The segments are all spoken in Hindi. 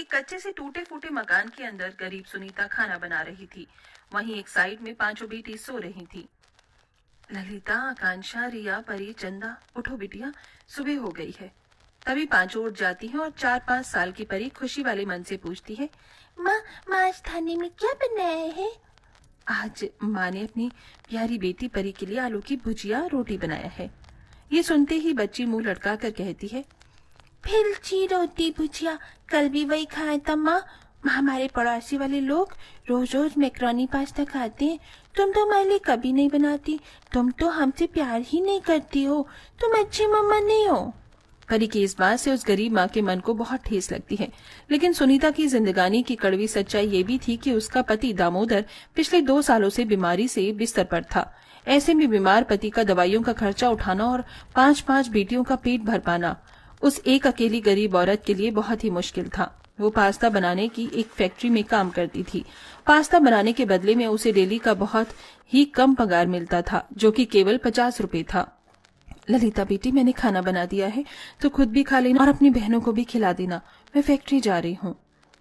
एक कच्चे से टूटे फूटे मकान के अंदर गरीब सुनीता खाना बना रही थी। वहीं एक साइड में पांचों बेटी सो रही थी। ललिता, आकांक्षा, रिया, परी, चंदा, उठो बिटिया, सुबह हो गई है। तभी पांचों उठ जाती हैं और 4-5 साल की परी खुशी वाले मन से पूछती है, माँ, आज खाने में क्या बनाया है? आज माँ ने अपनी प्यारी बेटी परी के लिए आलू की भुजिया रोटी बनाया है। ये सुनते ही बच्ची मुंह लटका कर कहती है, फिल्ची रोटी भुजिया, कल भी वही खाया था माँ। हमारे पड़ोसी वाले लोग रोज रोज मैक्रोनी पास्ता खाते हैं, तुम तो हमारे लिए कभी नहीं बनाती। तुम तो हमसे प्यार ही नहीं करती हो, तुम अच्छी मम्मा नहीं हो। परी की इस बात से उस गरीब माँ के मन को बहुत ठेस लगती है। लेकिन सुनीता की जिंदगानी की कड़वी सच्चाई ये भी थी कि उसका पति दामोदर पिछले 2 सालों से बीमारी से बिस्तर पर था। ऐसे में बीमार पति का दवाइयों का खर्चा उठाना और 5-5 बेटियों का पेट भर पाना उस एक अकेली गरीब औरत के लिए बहुत ही मुश्किल था। वो पास्ता बनाने की एक फैक्ट्री में काम करती थी। पास्ता बनाने के बदले में उसे डेली का बहुत ही कम पगार मिलता था, जो कि केवल 50 रुपए था। ललिता बेटी, मैंने खाना बना दिया है, तो खुद भी खा लेना और अपनी बहनों को भी खिला देना। मैं फैक्ट्री जा रही हूँ।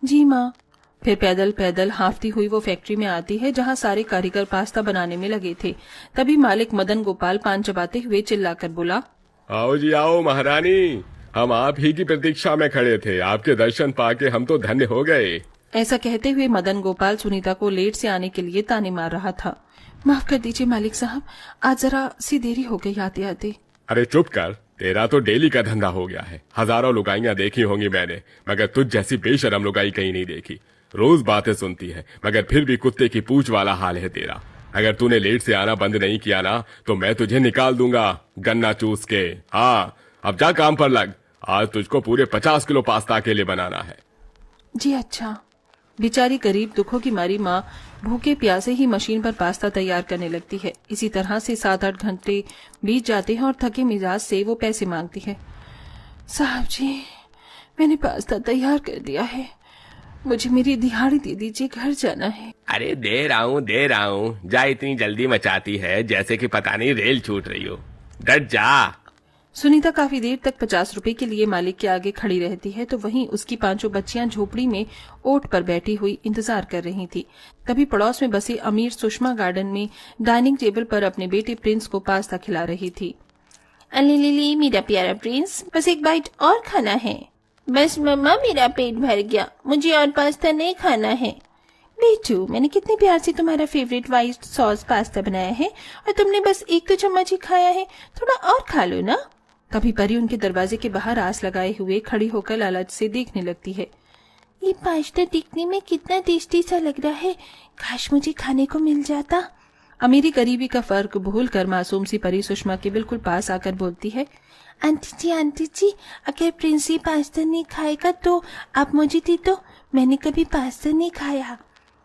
जी माँ। फिर पैदल पैदल हाँफती हुई वो फैक्ट्री में आती है जहाँ सारे कारीगर पास्ता बनाने में लगे थे। तभी मालिक मदन गोपाल पान चबाते हुए चिल्लाकर बोला, आओ जी आओ महारानी, हम आप ही की प्रतीक्षा में खड़े थे। आपके दर्शन पाके हम तो धन्य हो गए। ऐसा कहते हुए मदन गोपाल सुनीता को लेट से आने के लिए ताने मार रहा था। माफ कर दीजिए मालिक साहब, आज जरा सी देरी हो गई आते आते। अरे चुप कर, तेरा तो डेली का धंधा हो गया है। हजारों लुगाइयां देखी होंगी मैंने, मगर तुझ जैसी बेशरम लुगाई कहीं नहीं देखी। रोज बातें सुनती है, मगर फिर भी कुत्ते की पूंछ वाला हाल है तेरा। अगर तूने लेट से आना बंद नहीं किया ना, तो मैं तुझे निकाल दूंगा गन्ना चूस के। हाँ, अब जा काम पर लग। आज तुझको पूरे 50 किलो पास्ता अकेले बनाना है। जी अच्छा। बेचारी गरीब दुखों की मारी माँ भूखे प्यासे ही मशीन पर पास्ता तैयार करने लगती है। इसी तरह से 7-8 घंटे बीत जाते हैं और थके मिजाज से वो पैसे मांगती है। साहब जी, मैंने पास्ता तैयार कर दिया है, मुझे मेरी दिहाड़ी दे दीजिए, घर जाना है। अरे दे रहा हूँ। जा, इतनी जल्दी मचाती है जैसे कि पता नहीं रेल छूट रही हो। डट जा। सुनीता काफी देर तक 50 रुपए के लिए मालिक के आगे खड़ी रहती है, तो वहीं उसकी 5 बच्चियां झोपड़ी में ओट पर बैठी हुई इंतजार कर रही थी। तभी पड़ोस में बसे अमीर सुषमा गार्डन में डाइनिंग टेबल पर अपने बेटे प्रिंस को पास्ता खिला रही थी। अली मेरा प्यारा प्रिंस, बस एक बाइट और खाना है। बस मम्मा, मेरा पेट भर गया, मुझे और पास्ता नहीं खाना है। बेटू, मैंने कितने प्यार से तुम्हारा फेवरेट व्हाइट सॉस पास्ता बनाया है और तुमने बस 1 चम्मच ही खाया है, थोड़ा और खा लो ना। तभी परी उनके दरवाजे के बाहर आस लगाए हुए खड़ी होकर लालच से देखने लगती है। ये पास्ता दिखने में कितना टेस्टी सा लग रहा है, काश मुझे खाने को मिल जाता। अमीरी गरीबी का फर्क भूल कर मासूम सी परी सुषमा के बिल्कुल पास आकर बोलती है, आंटी जी, अगर प्रिंस ये पास्ता नहीं खाएगा तो आप मुझे दे दो, मैंने कभी पास्ता नहीं खाया।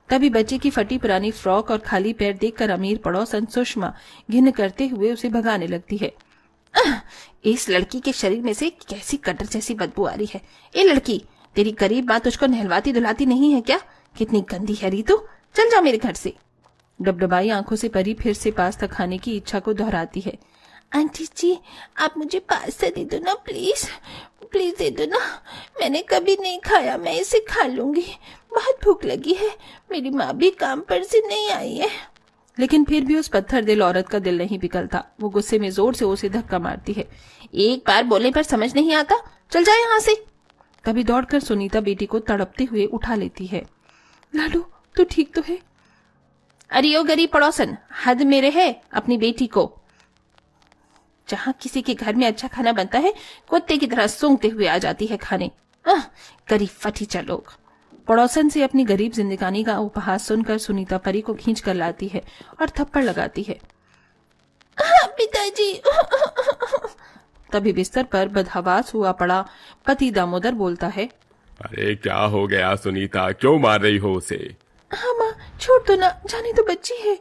तभी बच्चे की फटी पुरानी फ्रॉक और खाली पैर देखकर अमीर पड़ोसन सुषमा घिन करते हुए उसे भगाने लगती है। इस लड़की के शरीर में से कैसी कटर जैसी बदबू आ रही है। ए लड़की, तेरी गरीब माँ तुझको नहलवाती धुलाती नहीं है क्या? कितनी गंदी है री तू, चल जा मेरे घर से। डबडबाई आंखों से परी फिर से पास्ता खाने की इच्छा को दोहराती है। आंटी जी, आप मुझे पास्ता दे दो ना, प्लीज प्लीज दे दो ना, मैंने कभी नहीं खाया, मैं इसे खा लूंगी, बहुत भूख लगी है, मेरी माँ भी काम पर से नहीं आई है। लेकिन फिर भी उस पत्थर दिल औरत का दिल नहीं पिघलता। वो गुस्से में जोर से उसे धक्का मारती है। एक बार बोलने पर समझ नहीं आता, चल जा यहाँ से। तभी दौड़कर सुनीता बेटी को तड़पते हुए उठा लेती है। लाडू, तू ठीक तो है? अरे ओ गरीब पड़ोसन, हद मेरे है अपनी बेटी को। जहाँ किसी के घर में अच्छा खाना बनता है, कुत्ते की तरह सूंघते हुए आ जाती है खाने। गरीब फटीचा लोग। पड़ोसन से अपनी गरीब जिंदगानी का उपहास सुनकर सुनीता परी को खींच कर लाती है और थप्पड़ लगाती है। पिताजी। तभी बिस्तर पर बदहवास हुआ पड़ा पति दामोदर बोलता है, अरे क्या हो गया सुनीता, क्यों मार रही हो उसे? हाँ माँ, छोड़ दो ना, जाने तो बच्ची है।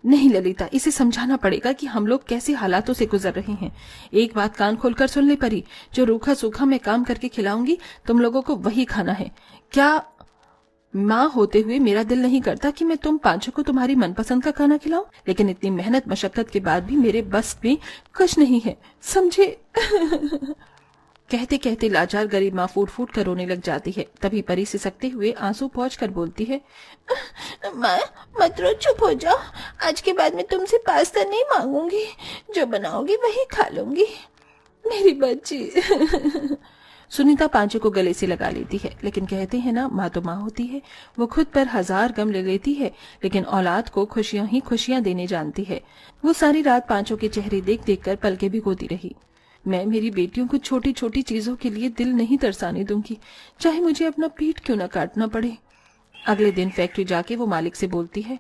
नहीं ललिता, इसे समझाना पड़ेगा कि हम लोग कैसे हालातों से गुजर रहे हैं। एक बात कान खोलकर सुन ले परी, जो रूखा सूखा मैं काम करके खिलाऊंगी तुम लोगों को वही खाना है। क्या माँ होते हुए मेरा दिल नहीं करता कि मैं तुम पांचों को तुम्हारी मनपसंद का खाना खिलाऊं, लेकिन इतनी मेहनत मशक्कत के बाद भी मेरे बस में कुछ नहीं है, समझे? कहते कहते लाचार गरीब माँ फूट फूट कर रोने लग जाती है। तभी परी सिसकते हुए आंसू पोंछकर बोलती है, माँ मत रो, चुप हो जाओ। आज के बाद मैं तुमसे पास्ता नहीं मांगूंगी, जो बनाओगी वही खा लूंगी, मेरी बच्ची। सुनीता पांचू को गले से लगा लेती है, लेकिन कहते हैं ना, माँ तो माँ होती है। वो खुद पर 1000 गम ले लेती है, लेकिन औलाद को खुशियां ही खुशियां देने जानती है। वो सारी रात पांचू के चेहरे देख देख कर पलके भिगोती रही। मैं मेरी बेटियों को छोटी छोटी चीजों के लिए दिल नहीं तरसाने दूंगी, चाहे मुझे अपना पेट क्यों न काटना पड़े। अगले दिन फैक्ट्री जाके वो मालिक से बोलती है,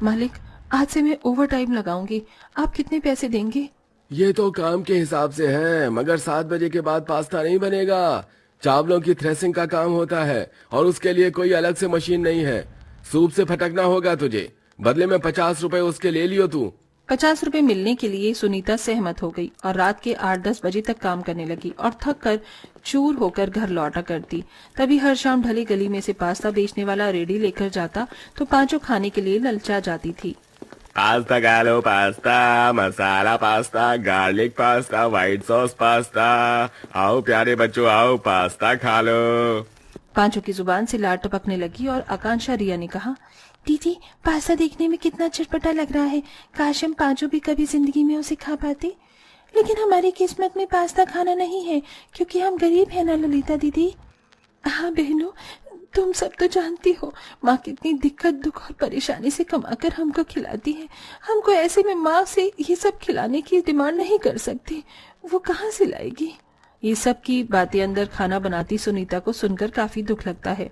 मालिक आज से मैं ओवर टाइम लगाऊंगी, आप कितने पैसे देंगे? ये तो काम के हिसाब से है, मगर 7 बजे के बाद पास्ता नहीं बनेगा। चावलों की थ्रेसिंग का काम होता है और उसके लिए कोई अलग से मशीन नहीं है। सूप से फटकना होगा तुझे, बदले में 50 रुपए उसके ले लियो तू। 50 रुपए मिलने के लिए सुनीता सहमत हो गई और रात के 8-10 बजे तक काम करने लगी और थक कर चूर होकर घर लौटा करती। तभी हर शाम ढली गली में से पास्ता बेचने वाला रेडी लेकर जाता तो पांचों खाने के लिए ललचा जाती थी। पास्ता खा लो, pasta, masala pasta, garlic pasta, white sauce pasta. आओ प्यारे बच्चों, आओ पास्ता खा लो। पांचों की जुबान से लार टपकने लगी और आकांक्षा रिया ने कहा, दीदी पास्ता देखने में कितना चटपटा लग रहा है, काश हम पांचों भी कभी जिंदगी में उसे खा पाते। लेकिन हमारी किस्मत में पास्ता खाना नहीं है, क्योंकि हम गरीब है ना ललिता दीदी। हाँ बहनों, तुम सब तो जानती हो माँ कितनी दिक्कत दुख और परेशानी से कमाकर हमको खिलाती है। हमको ऐसे में माँ से ये सब खिलाने की डिमांड नहीं कर सकती, वो कहाँ से लाएगी। ये सब की बातें अंदर खाना बनाती सुनीता को सुनकर काफी दुख लगता है।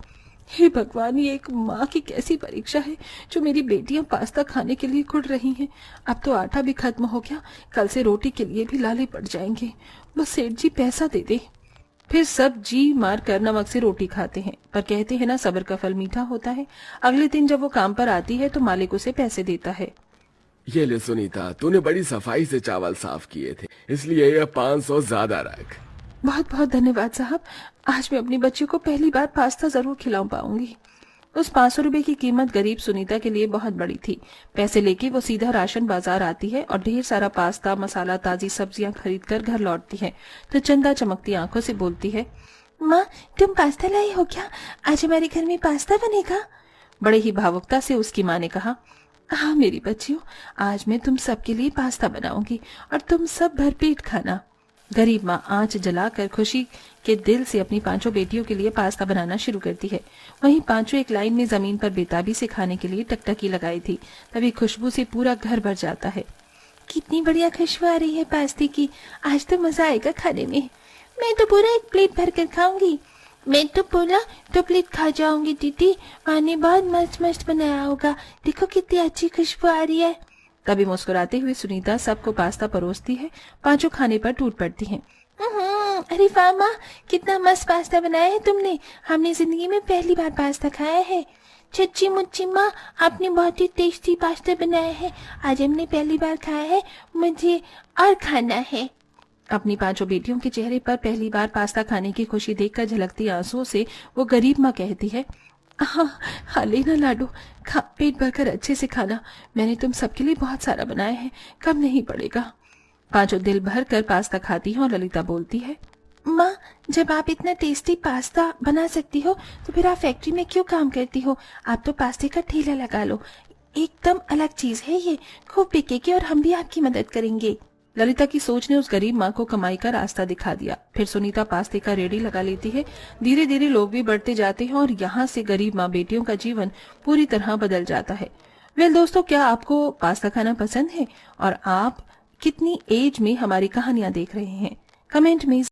हे भगवान, ये एक माँ की कैसी परीक्षा है जो मेरी बेटियां पास्ता खाने के लिए कुड़ रही हैं। अब तो आटा भी खत्म हो गया, कल से रोटी के लिए भी लाले पड़ जाएंगे। बस सेठ जी पैसा दे दे। फिर सब जी मार कर नमक से रोटी खाते हैं, पर कहते हैं ना, सब्र का फल मीठा होता है। अगले दिन जब वो काम पर आती है तो मालिक उसे पैसे देता है। ये ले सुनीता, तूने बड़ी सफाई से चावल साफ किए थे, इसलिए ये 500 ज्यादा रख। बहुत बहुत धन्यवाद साहब, आज मैं अपनी बच्ची को पहली बार पास्ता जरूर खिला पाऊंगी। उस 500 रुपए की कीमत गरीब सुनीता के लिए बहुत बड़ी थी। पैसे लेके वो सीधा राशन बाजार आती है और ढेर सारा पास्ता, मसाला, ताजी सब्जियां खरीद कर घर लौटती है तो चंदा चमकती आंखों से बोलती है, माँ तुम पास्ता लाई हो क्या? आज हमारे घर में पास्ता बनेगा। बड़े ही भावुकता से उसकी माँ ने कहा, हाँ मेरी बच्चियों, आज मैं तुम सबके लिए पास्ता बनाऊंगी और तुम सब भरपेट खाना। गरीब माँ आंच जलाकर खुशी के दिल से अपनी पांचों बेटियों के लिए पास्ता बनाना शुरू करती है। वहीं पांचों एक लाइन में जमीन पर बेताबी से खाने के लिए टकटकी लगाई थी। तभी खुशबू से पूरा घर भर जाता है। कितनी बढ़िया खुशबू आ रही है पास्ते की, आज तो मजा आएगा खाने में। मैं तो पूरा एक प्लेट भर कर खाऊंगी। मैं तो पूरा 2 प्लेट खा जाऊंगी दीदी, माँ ने बहुत मस्त मस्त बनाया होगा, देखो कितनी अच्छी खुशबू आ रही है। तभी मुस्कुराते हुए सुनीता सबको पास्ता परोसती है। पांचों खाने पर टूट पड़ती हैं। अरे वाह माँ, कितना मस्त पास्ता बनाया है तुमने, हमने जिंदगी में पहली बार पास्ता खाया है। सच्ची मुच्ची माँ, आपने बहुत ही टेस्टी पास्ता बनाया है, आज हमने पहली बार खाया है, मुझे और खाना है। अपनी पांचों बेटियों के चेहरे पर पहली बार पास्ता खाने की खुशी देखकर झलकती आंसुओं से वो गरीब माँ कहती है, हाँ लेना लाडू, खा, पेट भरकर अच्छे से खाना, मैंने तुम सबके लिए बहुत सारा बनाया है, कम नहीं पड़ेगा। पांचों दिल भर कर पास्ता खाती हैं और ललिता बोलती है, माँ जब आप इतना टेस्टी पास्ता बना सकती हो तो फिर आप फैक्ट्री में क्यों काम करती हो? आप तो पास्ते का ठेला लगा लो, एकदम अलग चीज है ये, खूब बिकेगी और हम भी आपकी मदद करेंगे। ललिता की सोच ने उस गरीब माँ को कमाई का रास्ता दिखा दिया। फिर सुनीता पास्ते का रेडी लगा लेती है। धीरे धीरे लोग भी बढ़ते जाते हैं और यहाँ से गरीब माँ बेटियों का जीवन पूरी तरह बदल जाता है। वेल दोस्तों, क्या आपको पास्ता खाना पसंद है और आप कितनी एज में हमारी कहानियां देख रहे हैं? कमेंट में